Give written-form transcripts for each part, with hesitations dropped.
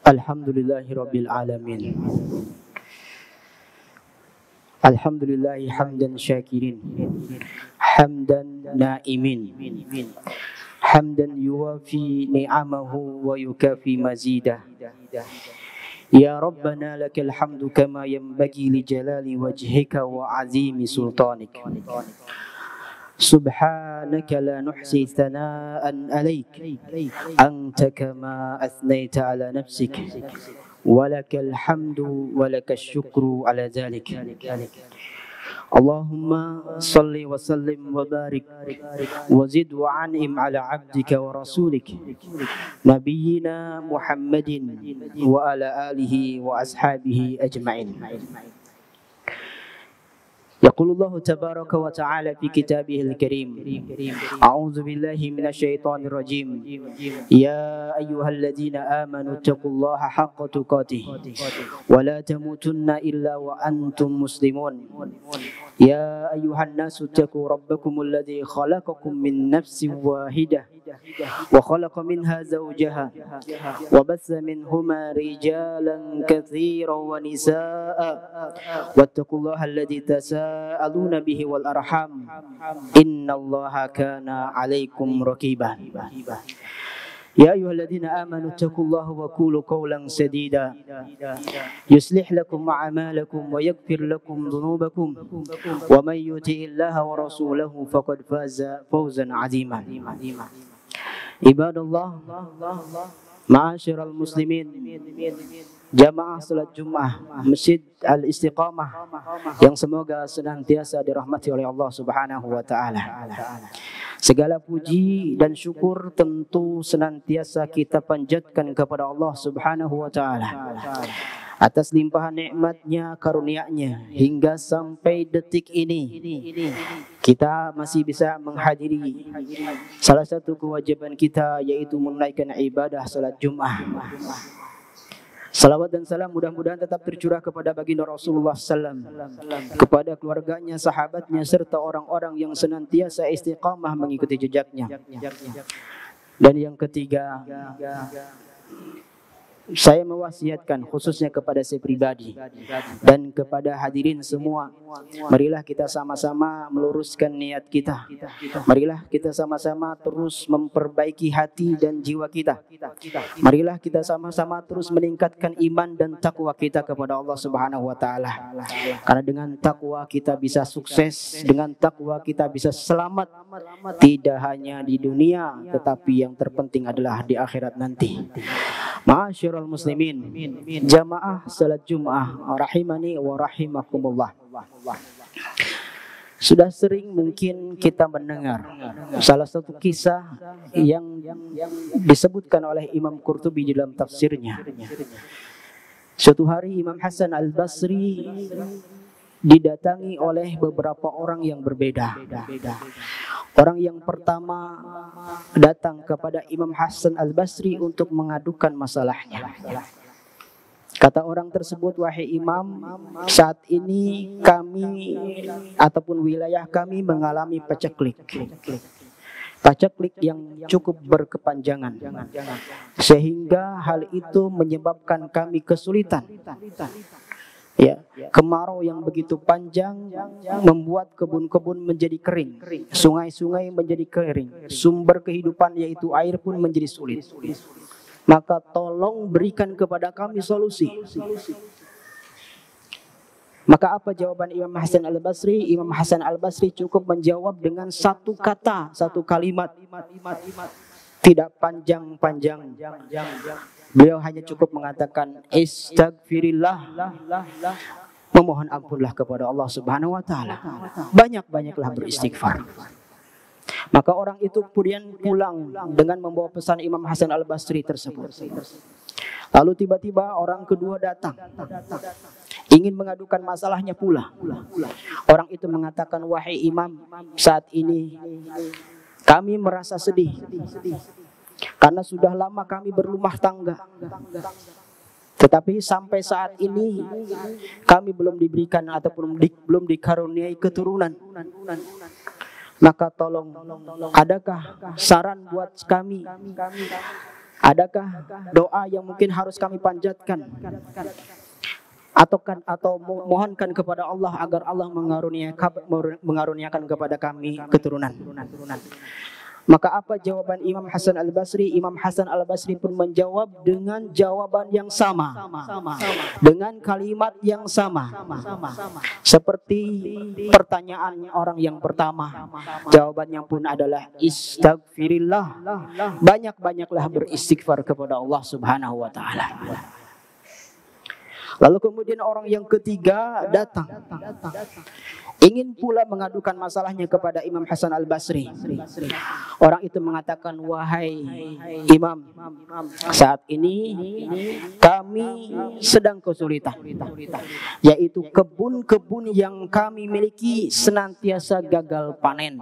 Alhamdulillahi Rabbil Alamin. Alhamdulillahi hamdan syakirin, hamdan na'imin, hamdan yuwafi ni'amahu wa yukafi mazidah. Ya Rabbana lakal hamdu kama yanbaghi li jalali wajhika wa azimi sultanik. Subhanaka la nuhsi thana'an alaik, anta kama athnayta ala nafsik, walakal hamdu walakal syukru ala dhalik. Allahumma salli wa sallim wa barik wa zid wa an'im ala abdika wa rasulik nabiyyina Muhammadin wa ala alihi wa ashabihi ajma'in. يقول الله تبارك وتعالى في كتابه الكريم: أعوذ بالله من الشيطان الرجيم. يا أيها الذين آمنوا اتقوا الله حق تقاته ولا تموتن إلا وأنتم مسلمون. يا أيها الناس اتقوا ربكم الذي خلقكم من نفس واحدة وخلق منها زوجها وبث منهما رجالا كثيرا ونساء واتقوا الله الذي تساءلون به والأرحام إن الله كان عليكم رقيبا. يا أيها الذين آمنوا اتقوا الله وقولوا قولا سديدا يصلح لكم أعمالكم ويغفر لكم ذنوبكم ومن يطع الله ورسوله فقد فاز فوزا عظيما. عباد الله معاشر المسلمين, jamaah salat Jumat Masjid Al-Istiqamah yang semoga senantiasa dirahmati oleh Allah Subhanahu wa taala. Segala puji dan syukur tentu senantiasa kita panjatkan kepada Allah Subhanahu wa taala atas limpahan nikmatnya, karunia-Nya hingga sampai detik ini kita masih bisa menghadiri salah satu kewajiban kita, yaitu menunaikan ibadah salat Jumat. Salawat dan salam mudah-mudahan tetap tercurah kepada baginda Rasulullah SAW, kepada keluarganya, sahabatnya, serta orang-orang yang senantiasa istiqamah mengikuti jejaknya. Dan yang ketiga, saya mewasiatkan khususnya kepada saya pribadi dan kepada hadirin semua, marilah kita sama-sama meluruskan niat kita. Marilah kita sama-sama terus memperbaiki hati dan jiwa kita. Marilah kita sama-sama terus meningkatkan iman dan takwa kita kepada Allah Subhanahu wa taala. Karena dengan takwa kita bisa sukses, dengan takwa kita bisa selamat, tidak hanya di dunia tetapi yang terpenting adalah di akhirat nanti. Ma'asyiral muslimin, jamaah salat Jumat rahimani wa rahimakumullah. Sudah sering mungkin kita mendengar salah satu kisah yang disebutkan oleh Imam Qurtubi di dalam tafsirnya. Suatu hari Imam Hasan Al-Basri didatangi oleh beberapa orang yang berbeda. Orang yang pertama datang kepada Imam Hasan Al-Basri untuk mengadukan masalahnya. Kata orang tersebut, wahai Imam, saat ini kami ataupun wilayah kami mengalami paceklik. Paceklik yang cukup berkepanjangan, sehingga hal itu menyebabkan kami kesulitan. Ya, kemarau yang begitu panjang membuat kebun-kebun menjadi kering, sungai-sungai menjadi kering, sumber kehidupan yaitu air pun menjadi sulit. Maka tolong berikan kepada kami solusi. Maka apa jawaban Imam Hasan Al-Basri? Imam Hasan Al-Basri cukup menjawab dengan satu kata, satu kalimat, tidak panjang-panjang. Beliau hanya cukup mengatakan istighfirillah, memohon ampunlah kepada Allah Subhanahu wa taala. Banyak-banyaklah beristighfar. Maka orang itu kemudian pulang dengan membawa pesan Imam Hasan Al-Basri tersebut. Lalu tiba-tiba orang kedua datang, ingin mengadukan masalahnya pula. Orang itu mengatakan, wahai Imam, saat ini kami merasa sedih karena sudah lama kami berumah tangga, tetapi sampai saat ini kami belum diberikan ataupun belum dikaruniai keturunan. Maka tolong, adakah saran buat kami Adakah doa yang mungkin harus kami panjatkan atau mohonkan kepada Allah agar Allah mengaruniakan kepada kami keturunan? Maka apa jawaban Imam Hasan Al-Basri? Imam Hasan Al-Basri pun menjawab dengan jawaban yang sama, dengan kalimat yang sama, seperti pertanyaan orang yang pertama. Jawabannya pun adalah istighfirillah. Banyak-banyaklah beristighfar kepada Allah Subhanahu wa taala. Lalu kemudian orang yang ketiga datang, ingin pula mengadukan masalahnya kepada Imam Hasan Al-Basri. Orang itu mengatakan, wahai Imam, saat ini kami sedang kesulitan, yaitu kebun-kebun yang kami miliki senantiasa gagal panen,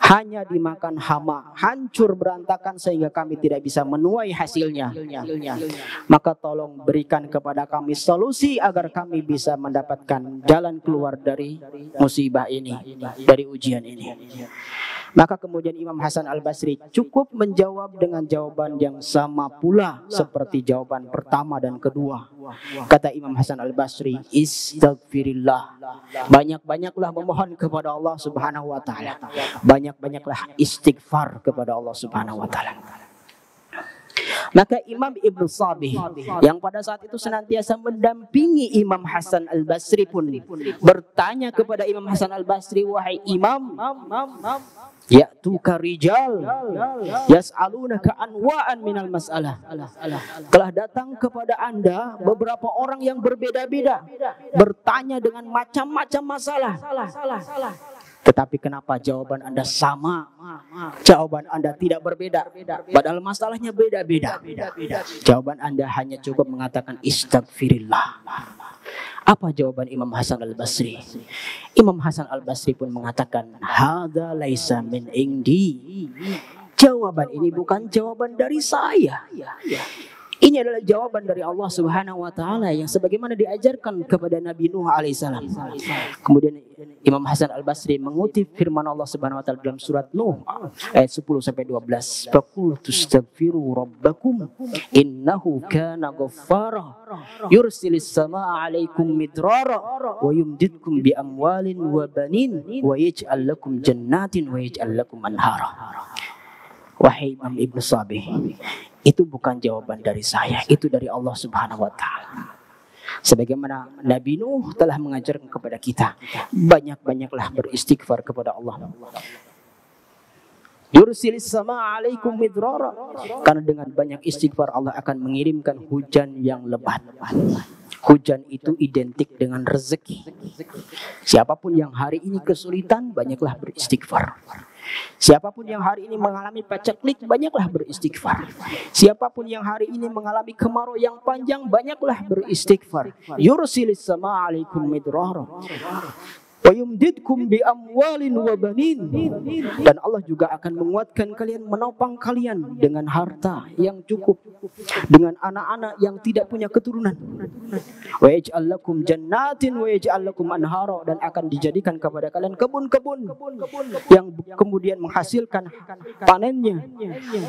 hanya dimakan hama, hancur berantakan sehingga kami tidak bisa menuai hasilnya. Maka tolong berikan kepada kami solusi agar kami bisa mendapatkan jalan keluar dari musibah ini, dari ujian ini. Maka kemudian Imam Hasan Al-Basri cukup menjawab dengan jawaban yang sama pula seperti jawaban pertama dan kedua. Kata Imam Hasan Al-Basri, istighfirillah. Banyak-banyaklah memohon kepada Allah Subhanahu wa taala. Banyak-banyaklah istighfar kepada Allah Subhanahu wa taala. Maka Imam Ibnu Sabih yang pada saat itu senantiasa mendampingi Imam Hasan Al-Basri pun bertanya kepada Imam Hasan Al-Basri, wahai Imam, ya'tuka rijal yas'alunaka anwa'an minal mas'alah. Telah datang kepada Anda beberapa orang yang berbeda-beda, bertanya dengan macam-macam masalah. Tetapi kenapa jawaban Anda sama? Jawaban Anda tidak berbeda, padahal masalahnya beda-beda. Jawaban Anda hanya cukup mengatakan istighfirillah. Apa jawaban Imam Hasan Al-Basri? Imam Hasan Al-Basri pun mengatakan, hadza laisa min indi. Jawaban ini bukan jawaban dari saya. Ini adalah jawaban dari Allah Subhanahu wa taala yang sebagaimana diajarkan kepada Nabi Nuh alaihissalam. Kemudian Imam Hasan Al-Basri mengutip firman Allah Subhanahu wa taala dalam surat Nuh ayat 10 sampai 12. Faqultu astaghfiru rabbakum innahu kana ghaffara yursilis samaa'a 'alaikum midrara wa yumdidkum bi amwalin wa banin wa yaj'al lakum jannatin wa yaj'al lakum anhara. Wahai Imam Ibnu Sabih, itu bukan jawaban dari saya, itu dari Allah Subhanahu wa taala. Sebagaimana Nabi Nuh telah mengajarkan kepada kita, banyak-banyaklah beristighfar kepada Allah. Yursilis samaa'a 'alaikum midrara, karena dengan banyak istighfar Allah akan mengirimkan hujan yang lebat. Hujan itu identik dengan rezeki. Siapapun yang hari ini kesulitan, banyaklah beristighfar. Siapapun yang hari ini mengalami paceklik, banyaklah beristighfar. Siapapun yang hari ini mengalami kemarau yang panjang, banyaklah beristighfar. Yursilis samaa'a 'alaikum midrara wa yumdidkum bi amwalin wa banin. Dan Allah juga akan menguatkan kalian, menopang kalian dengan harta yang cukup, dengan anak-anak yang tidak punya keturunan. Wa yaj'al lakum jannatin wa yaj'al lakum anhara, dan akan dijadikan kepada kalian kebun-kebun yang kemudian menghasilkan panennya,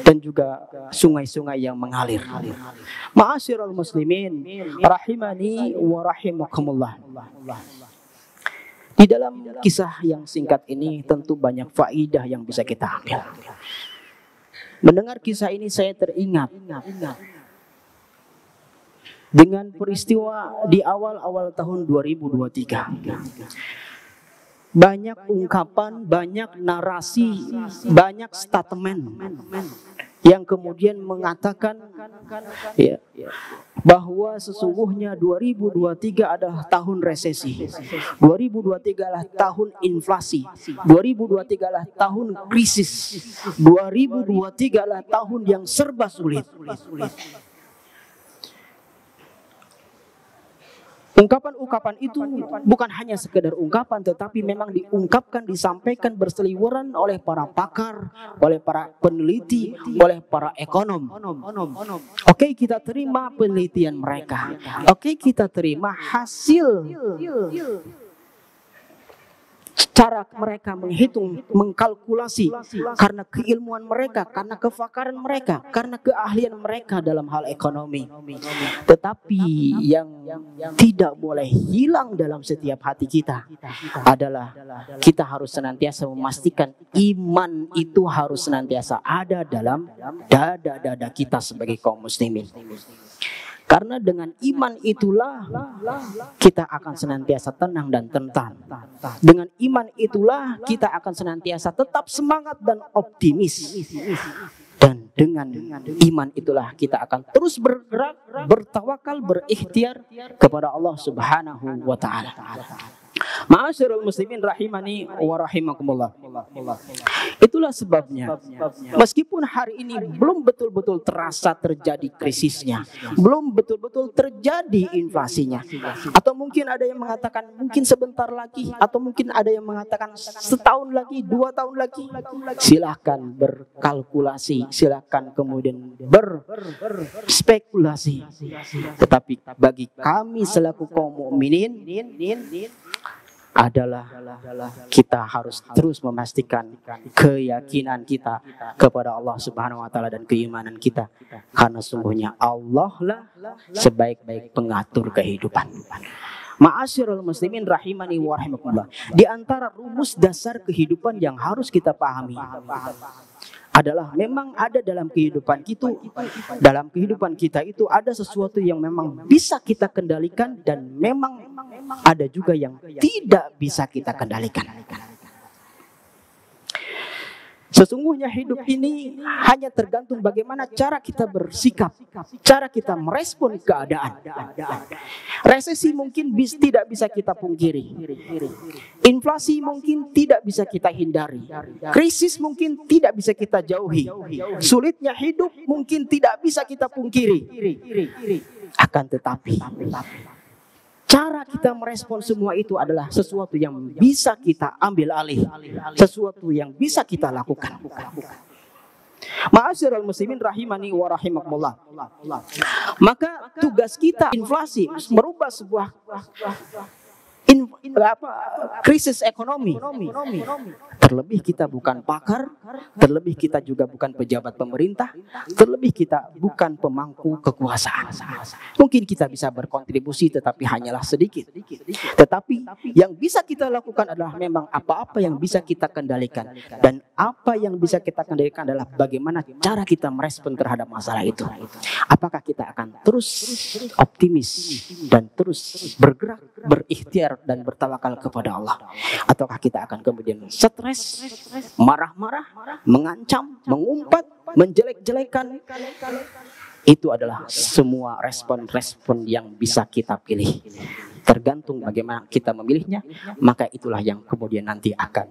dan juga sungai-sungai yang mengalir. Ma'asyiral muslimin rahimani wa rahimakumullah. Di dalam kisah yang singkat ini tentu banyak faidah yang bisa kita ambil. Mendengar kisah ini saya teringat dengan peristiwa di awal-awal tahun 2023. Banyak ungkapan, banyak narasi, banyak statement yang kemudian mengatakan bahwa sesungguhnya 2023 adalah tahun resesi, 2023 adalah tahun inflasi, 2023 adalah tahun krisis, 2023 adalah tahun yang serba sulit. Ungkapan-ungkapan itu bukan hanya sekedar ungkapan, tetapi memang diungkapkan, disampaikan berseliweran oleh para pakar, oleh para peneliti, oleh para ekonom. Oke, kita terima penelitian mereka. Oke, kita terima hasil cara mereka menghitung, mengkalkulasi, karena keilmuan mereka, karena kefakaran mereka, karena keahlian mereka dalam hal ekonomi. Tetapi yang tidak boleh hilang dalam setiap hati kita adalah kita harus senantiasa memastikan iman itu harus senantiasa ada dalam dada-dada kita sebagai kaum muslimin. Karena dengan iman itulah kita akan senantiasa tenang dan tentram. Dengan iman itulah kita akan senantiasa tetap semangat dan optimis. Dan dengan iman itulah kita akan terus bergerak, bertawakal, berikhtiar kepada Allah Subhanahu wa taala. Ma'asyiral muslimin rahimani wa rahimakumullah. Itulah sebabnya meskipun hari ini belum betul-betul terasa terjadi krisisnya, belum betul-betul terjadi inflasinya, atau mungkin ada yang mengatakan mungkin sebentar lagi, atau mungkin ada yang mengatakan setahun lagi, 2 tahun lagi, silakan berkalkulasi, silakan kemudian berspekulasi. Tetapi bagi kami selaku kaum mukminin adalah kita harus terus memastikan keyakinan kita kepada Allah Subhanahu wa taala dan keimanan kita, karena sungguhnya Allah lah sebaik-baik pengatur kehidupan. Ma'asyiral muslimin rahimani wa rahimakumullah, di antara rumus dasar kehidupan yang harus kita pahami adalah memang ada dalam kehidupan kita itu ada sesuatu yang memang bisa kita kendalikan dan memang ada juga yang tidak bisa kita kendalikan. Sesungguhnya hidup ini hanya tergantung bagaimana cara kita bersikap, cara kita merespon keadaan. Resesi mungkin tidak bisa kita pungkiri. Inflasi mungkin tidak bisa kita hindari. Krisis mungkin tidak bisa kita jauhi. Sulitnya hidup mungkin tidak bisa kita pungkiri. Akan tetapi cara kita merespon semua itu adalah sesuatu yang bisa kita ambil alih, sesuatu yang bisa kita lakukan. Ma'asyiral muslimin rahimani wa rahimakumullah. Maka tugas kita inflasi merubah sebuah krisis ekonomi. Terlebih kita bukan pakar, terlebih kita juga bukan pejabat pemerintah, terlebih kita bukan pemangku kekuasaan. Mungkin kita bisa berkontribusi tetapi hanyalah sedikit. Tetapi yang bisa kita lakukan adalah memang apa-apa yang bisa kita kendalikan. Dan apa yang bisa kita kendalikan adalah bagaimana cara kita merespon terhadap masalah itu. Apakah kita akan terus optimis dan terus bergerak, berikhtiar dan bertawakal kepada Allah, ataukah kita akan kemudian stres, marah-marah, mengancam, mengumpat, menjelek-jelekan? Itu adalah semua respon-respon yang bisa kita pilih. Tergantung bagaimana kita memilihnya, maka itulah yang kemudian nanti akan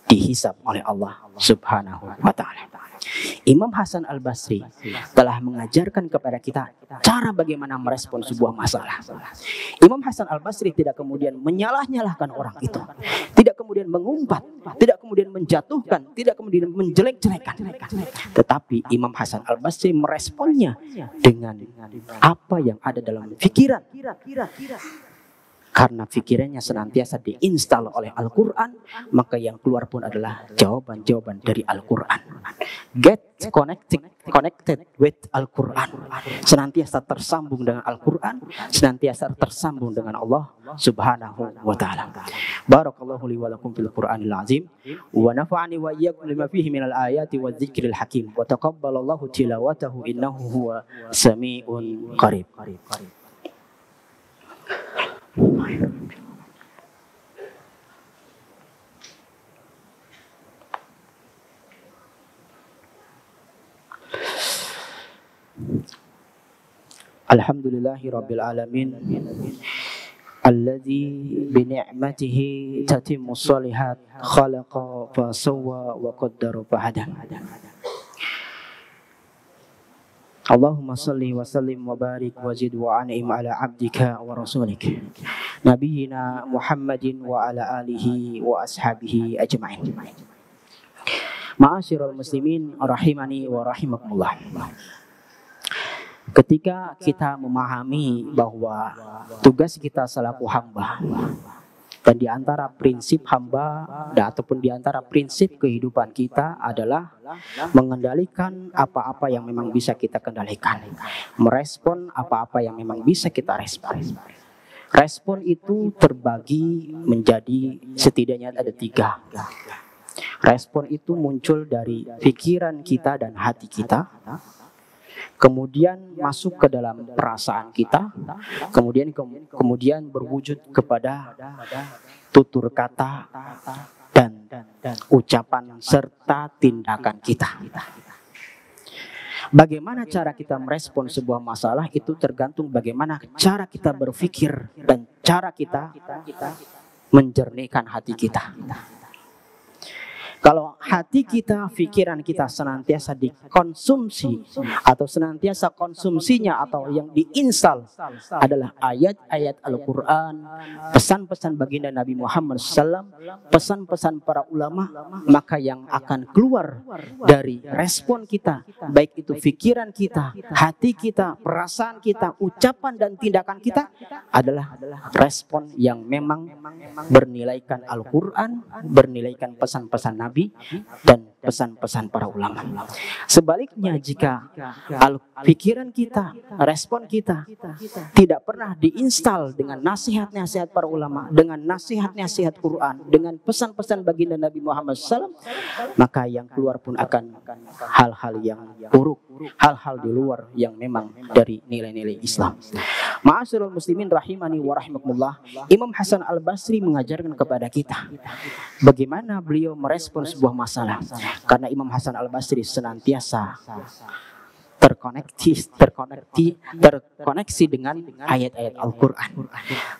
dihisab oleh Allah Subhanahu wa taala. Imam Hasan Al-Basri telah mengajarkan kepada kita cara bagaimana merespon sebuah masalah. Imam Hasan Al-Basri tidak kemudian menyalah-nyalahkan orang itu, tidak kemudian mengumpat, tidak kemudian menjatuhkan, tidak kemudian menjelek-jelekan. Tetapi Imam Hasan Al-Basri meresponnya dengan apa yang ada dalam pikiran. Karena pikirannya senantiasa diinstal oleh Al-Quran, maka yang keluar pun adalah jawaban-jawaban dari Al-Quran. Get connected with Al-Quran. Senantiasa tersambung dengan Al-Quran, senantiasa tersambung dengan Allah Subhanahu wa ta'ala. Barakallahu li wa lakum fil Qur'anil azim, wa nafa'ani wa iyyakum lima fihi minal ayati wa dzikril hakim, wa taqabbalallahu tilawatahu innahu huwa sami'un qarib. Alhamdulillahi rabbil alamin, alladzi bi ni'matihi tatimmu shalihat, khalaqa fa sawwa wa qaddara fa hada. Allahumma salli wa sallim wa barik wa zid wa an'im ala abdika wa rasulik Nabiyyina Muhammadin wa ala alihi wa ashabihi ajma'in. Ma'asyiral muslimin rahimani wa rahimakumullah. Ketika kita memahami bahwa tugas kita selaku hamba Dan di antara prinsip hamba ataupun di antara prinsip kehidupan kita adalah mengendalikan apa-apa yang memang bisa kita kendalikan, merespon apa-apa yang memang bisa kita respon. Respon itu terbagi menjadi setidaknya ada 3. Respon itu muncul dari pikiran kita dan hati kita, kemudian masuk ke dalam perasaan kita, kemudian berwujud kepada tutur kata dan ucapan serta tindakan kita. Bagaimana cara kita merespon sebuah masalah itu tergantung bagaimana cara kita berpikir dan cara kita menjernihkan hati kita. Kalau hati kita, pikiran kita senantiasa dikonsumsi atau senantiasa konsumsinya atau yang diinstal adalah ayat-ayat Al-Quran, pesan-pesan baginda Nabi Muhammad SAW, pesan-pesan para ulama, maka yang akan keluar dari respon kita, baik itu pikiran kita, hati kita, perasaan kita, ucapan dan tindakan kita adalah respon yang memang bernilaikan Al-Quran, bernilaikan pesan-pesan Nabi dan pesan-pesan para ulama. Sebaliknya, jika pikiran kita, respon kita tidak pernah diinstal dengan nasihat-nasihat para ulama, dengan nasihat-nasihat Quran, dengan pesan-pesan baginda Nabi Muhammad SAW, maka yang keluar pun akan hal-hal yang buruk, hal-hal di luar yang memang dari nilai-nilai Islam. Ma'asyiral muslimin rahimani wa rahimakumullah, Imam Hasan Al-Basri mengajarkan kepada kita bagaimana beliau merespon sebuah masalah. Karena Imam Hasan Al-Basri senantiasa terkoneksi dengan ayat-ayat Al-Quran,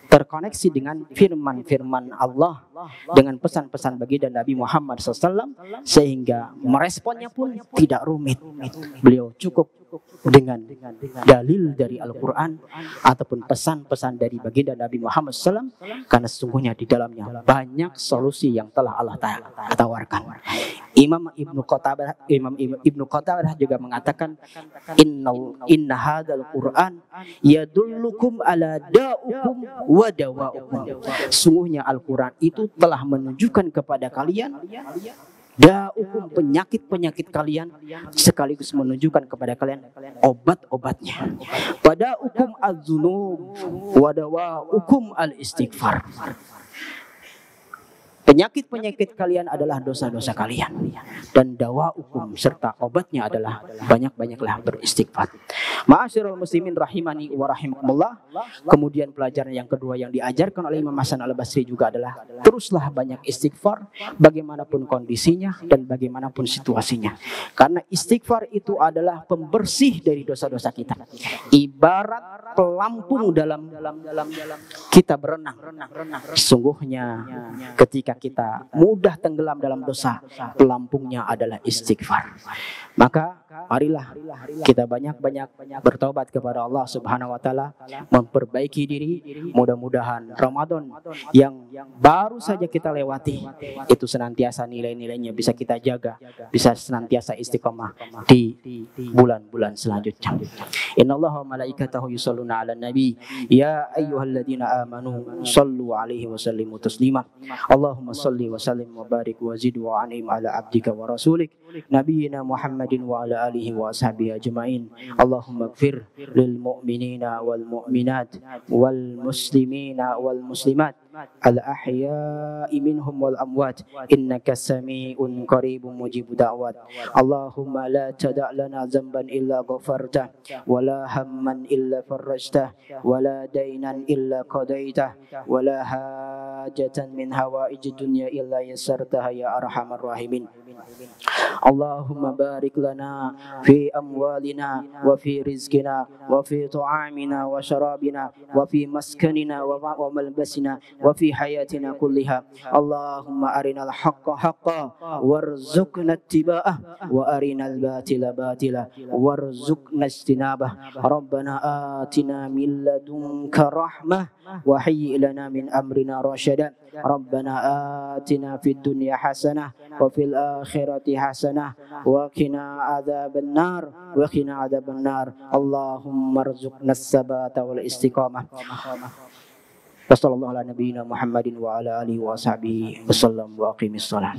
terkoneksi dengan firman-firman Allah, dengan pesan-pesan baginda Nabi Muhammad SAW, sehingga meresponnya pun tidak rumit. Beliau cukup dengan dalil dari Al-Quran ataupun pesan-pesan dari baginda Nabi Muhammad SAW, karena sesungguhnya di dalamnya banyak solusi yang telah Allah tawarkan. Imam Ibnu Qatadah juga mengatakan, Inna hadzal Qur'an yadullukum ala da'ukum wa dawa'ukum. Sungguhnya Al-Quran itu telah menunjukkan kepada kalian da'ukum, penyakit-penyakit kalian, sekaligus menunjukkan kepada kalian obat-obatnya. Pada'ukum az-zunub wa dawa'ukum al-istighfar. Penyakit-penyakit kalian adalah dosa-dosa kalian, dan dawa hukum serta obatnya adalah banyak-banyaklah beristighfar. Ma'asyiral muslimin rahimani wa rahimakumullah. Kemudian pelajaran yang kedua yang diajarkan oleh Imam Hasan Al-Basri juga adalah teruslah banyak istighfar bagaimanapun kondisinya dan bagaimanapun situasinya. Karena istighfar itu adalah pembersih dari dosa-dosa kita. Ibarat pelampung dalam kita berenang. Sungguhnya ketika kita mudah tenggelam dalam dosa, pelampungnya adalah istighfar. Maka marilah kita banyak-banyak bertobat kepada Allah Subhanahu wa taala, memperbaiki diri. Mudah-mudahan Ramadan yang baru saja kita lewati itu senantiasa nilai-nilainya bisa kita jaga, bisa senantiasa istiqomah di bulan-bulan selanjutnya. Innallaha wa malaikatahu yusholluna 'alan nabi ya ayyuhalladzina amanu shallu 'alaihi wa sallimu taslima. Allahumma shalli wa sallim wa barik wa zid wa an'im ala abdika wa rasulik nabiyyina Muhammadin wa ala alihi wa ashabihi ajma'in. Allahumma ighfir lil mu'minina wal mu'minat wal muslimina wal muslimat al ahya'i minhum wal amwat innaka sami'un qaribun mujibud da'wat. Allahumma la tada' lana dhanban illa ghafartah wa la hamman illa farajtah wa la daynan illa qadaitah wa la hajatan min hawaijid dunya illa yassartaha ya arhamar rahimin. Allahumma barik lana fi amwalina wa fi rizqina wa fi ta'amina wa syarabina wa fi maskanina wa malbasina wa fi hayatina kulliha. Allahumma arinal haqqa haqqa warzuqna ittiba'ah wa arinal batila batila warzuqna ijtinabah. Rabbana atina min ladunka rahmah wa hayyi lana min amrina rasyada. Rabbana atina fid dunya hasanah wa fil akhirati hasanah wa qina adzaban nar wa qina adzaban nar. Allahumma arzuqna as-sabata wal istiqamah. Wassallallahu ala nabiyyina Muhammadin wa ala alihi wa sahbihi wasallam wa aqimis salam.